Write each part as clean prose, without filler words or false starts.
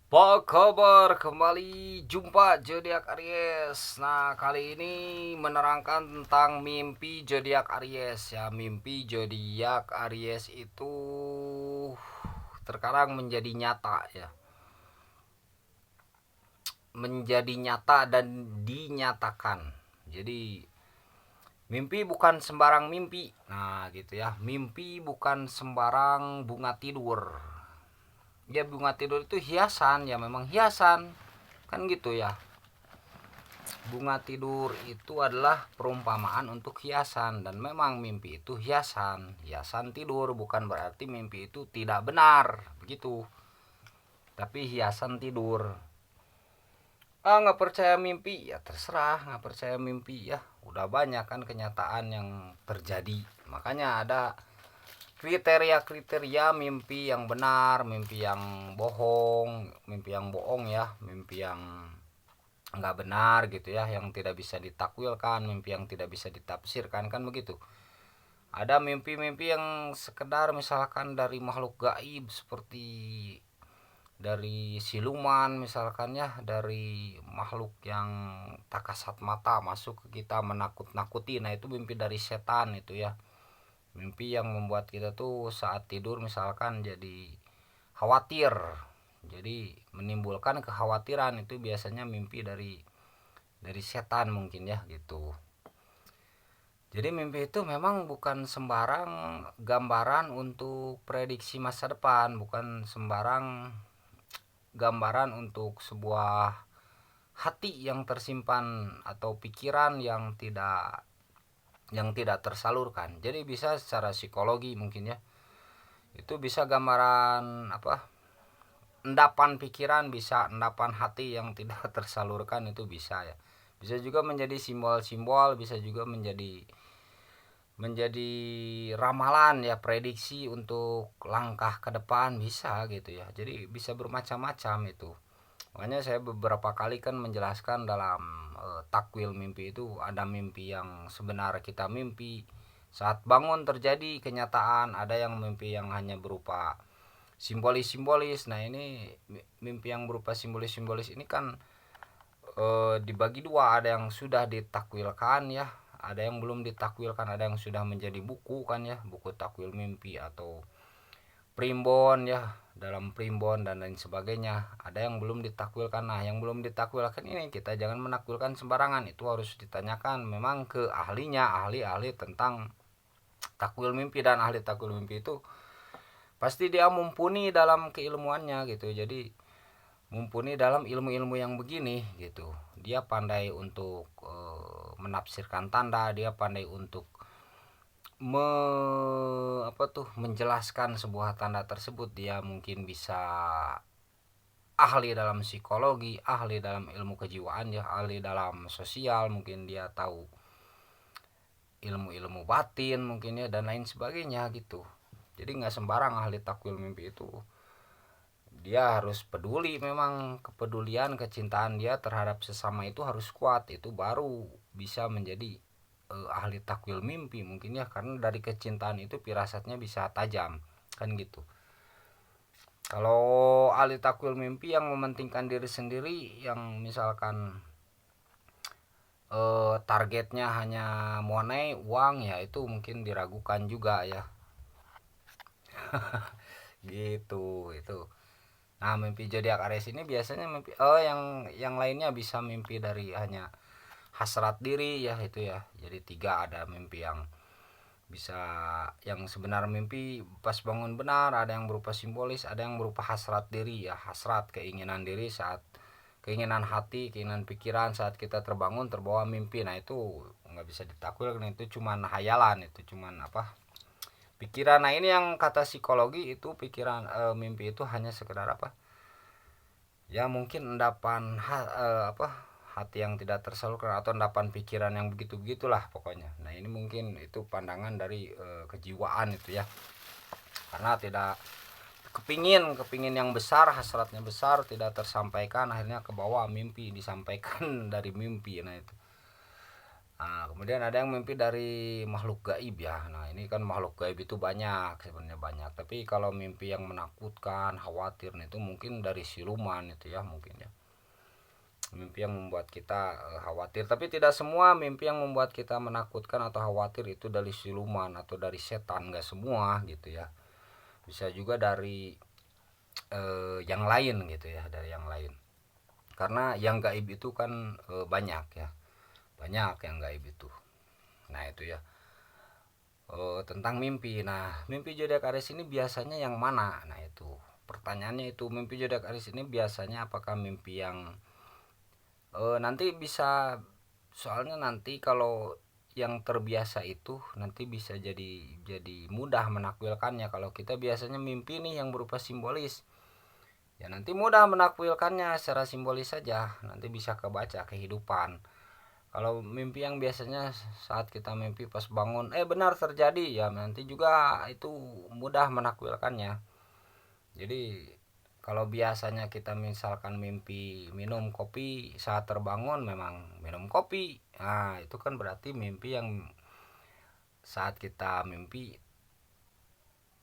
Apa kabar? Kembali jumpa zodiak Aries. Nah, kali ini menerangkan tentang mimpi zodiak Aries ya. Mimpi zodiak Aries itu terkadang menjadi nyata ya. Menjadi nyata dan dinyatakan. Jadi mimpi bukan sembarang mimpi. Nah, gitu ya. Mimpi bukan sembarang bunga tidur. Ya, bunga tidur itu hiasan ya, memang hiasan. Kan gitu ya. Bunga tidur itu adalah perumpamaan untuk hiasan, dan memang mimpi itu hiasan. Hiasan tidur bukan berarti mimpi itu tidak benar, begitu. Tapi hiasan tidur. Nggak percaya mimpi ya terserah, nggak percaya mimpi ya. Udah banyak kan kenyataan yang terjadi. Makanya ada kriteria-kriteria mimpi yang benar, mimpi yang bohong, mimpi yang bohong ya, mimpi yang nggak benar gitu ya, yang tidak bisa ditakwilkan, mimpi yang tidak bisa ditafsirkan, kan begitu. Ada mimpi-mimpi yang sekedar misalkan dari makhluk gaib, seperti dari siluman misalkan ya, dari makhluk yang tak kasat mata masuk ke kita menakut-nakuti. Nah, itu mimpi dari setan itu ya. Mimpi yang membuat kita tuh saat tidur misalkan jadi khawatir, jadi menimbulkan kekhawatiran. Itu biasanya mimpi dari setan mungkin ya, gitu. Jadi mimpi itu memang bukan sembarang gambaran untuk prediksi masa depan, bukan sembarang gambaran untuk sebuah hati yang tersimpan atau pikiran yang tidak tersalurkan. Jadi bisa secara psikologi mungkin ya. Itu bisa gambaran apa? Endapan pikiran, bisa endapan hati yang tidak tersalurkan, itu bisa ya. Bisa juga menjadi simbol-simbol, bisa juga menjadi ramalan ya, prediksi untuk langkah ke depan, bisa gitu ya. Jadi bisa bermacam-macam itu. Makanya saya beberapa kali kan menjelaskan dalam takwil mimpi itu, ada mimpi yang sebenar kita mimpi saat bangun terjadi kenyataan, ada yang mimpi yang hanya berupa simbolis-simbolis. Nah, ini mimpi yang berupa simbolis-simbolis ini kan dibagi dua, ada yang sudah ditakwilkan ya, ada yang belum ditakwilkan, ada yang sudah menjadi buku kan ya, buku takwil mimpi atau primbon ya, dalam primbon dan lain sebagainya. Ada yang belum ditakwilkan. Nah, yang belum ditakwilkan ini kita jangan menakwilkan sembarangan, itu harus ditanyakan memang ke ahlinya, ahli-ahli tentang takwil mimpi. Dan ahli takwil mimpi itu pasti dia mumpuni dalam keilmuannya gitu. Jadi mumpuni dalam ilmu-ilmu yang begini gitu. Dia pandai untuk menafsirkan tanda, dia pandai untuk menjelaskan sebuah tanda tersebut. Dia mungkin bisa ahli dalam psikologi, ahli dalam ilmu kejiwaan ya, ahli dalam sosial, mungkin dia tahu ilmu-ilmu batin mungkin ya, dan lain sebagainya gitu. Jadi nggak sembarang ahli takwil mimpi itu. Dia harus peduli, memang kepedulian, kecintaan dia terhadap sesama itu harus kuat. Itu baru bisa menjadi ahli takwil mimpi mungkin ya, karena dari kecintaan itu firasatnya bisa tajam kan gitu. Kalau ahli takwil mimpi yang mementingkan diri sendiri, yang misalkan targetnya hanya money, uang ya, itu mungkin diragukan juga ya, gitu itu. Nah, mimpi zodiak Aries ini biasanya mimpi yang lainnya bisa mimpi dari hanya hasrat diri ya, itu ya. Jadi tiga, ada mimpi yang bisa, yang sebenar mimpi pas bangun benar, ada yang berupa simbolis, ada yang berupa hasrat diri ya, hasrat keinginan diri saat keinginan hati, keinginan pikiran saat kita terbangun terbawa mimpi. Nah, itu nggak bisa ditakwilkan, itu cuman hayalan, itu cuman apa, pikiran. Nah, ini yang kata psikologi itu pikiran, mimpi itu hanya sekedar apa ya, mungkin endapan hati yang tidak tersalurkan, atau endapan pikiran yang begitu begitulah pokoknya. Nah, ini mungkin itu pandangan dari kejiwaan itu ya, karena tidak kepingin yang besar, hasratnya besar, tidak tersampaikan, akhirnya ke bawah mimpi, disampaikan dari mimpi. Nah, itu Nah, kemudian ada yang mimpi dari makhluk gaib ya. Nah, ini kan makhluk gaib itu banyak, sebenarnya banyak. Tapi kalau mimpi yang menakutkan, khawatir itu mungkin dari siluman itu ya mungkin ya. Mimpi yang membuat kita khawatir, tapi tidak semua mimpi yang membuat kita menakutkan atau khawatir itu dari siluman atau dari setan, enggak semua gitu ya. Bisa juga dari yang lain gitu ya, dari yang lain. Karena yang gaib itu kan banyak ya. Banyak yang gaib itu. Nah, itu ya. Tentang mimpi. Nah, mimpi zodiak Aries ini biasanya yang mana? Nah, itu. Pertanyaannya itu, mimpi zodiak Aries ini biasanya apakah mimpi yang nanti bisa, soalnya nanti kalau yang terbiasa itu nanti bisa jadi mudah menakwilkannya. Kalau kita biasanya mimpi nih yang berupa simbolis, ya nanti mudah menakwilkannya secara simbolis saja, nanti bisa kebaca kehidupan. Kalau mimpi yang biasanya saat kita mimpi pas bangun benar terjadi, ya nanti juga itu mudah menakwilkannya. Jadi kalau biasanya kita misalkan mimpi minum kopi saat terbangun, memang minum kopi, nah itu kan berarti mimpi yang saat kita mimpi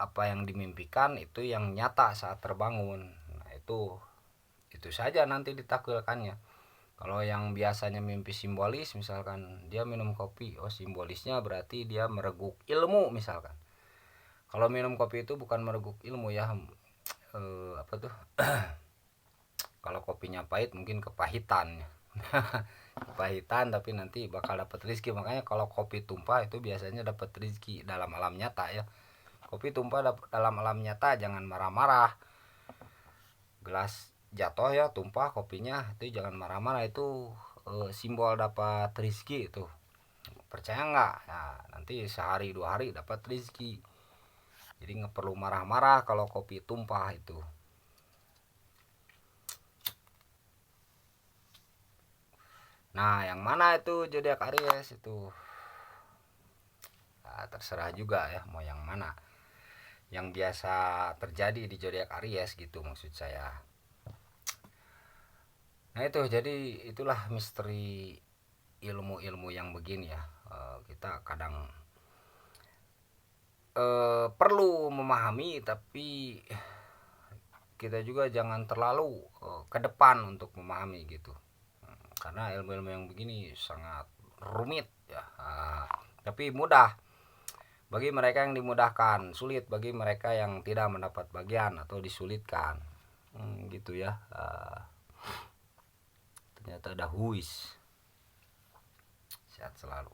apa yang dimimpikan itu yang nyata saat terbangun. Nah, itu saja nanti ditakwilkannya. Kalau yang biasanya mimpi simbolis, misalkan dia minum kopi, oh simbolisnya berarti dia mereguk ilmu misalkan. Kalau minum kopi itu bukan mereguk ilmu ya, apa tuh? Kalau kopinya pahit mungkin kepahitan. Kepahitan, tapi nanti bakal dapat rezeki. Makanya kalau kopi tumpah itu biasanya dapat rezeki dalam alam nyata ya. Kopi tumpah dalam alam nyata, jangan marah-marah. Gelas jatuh ya, tumpah kopinya, itu jangan marah-marah, itu simbol dapat rezeki itu. Percaya nggak? Nah, nanti sehari 2 hari dapat rezeki. Jadi nggak perlu marah-marah kalau kopi tumpah itu. Nah, yang mana itu zodiak Aries itu? Nah, terserah juga ya mau yang mana. Yang biasa terjadi di zodiak Aries gitu maksud saya. Nah, itu jadi itulah misteri ilmu-ilmu yang begini ya. Kita kadang perlu memahami, tapi kita juga jangan terlalu ke depan untuk memahami gitu. Karena ilmu-ilmu yang begini sangat rumit ya. Tapi mudah bagi mereka yang dimudahkan, sulit bagi mereka yang tidak mendapat bagian atau disulitkan. Gitu ya. Ternyata ada huis. Sehat selalu.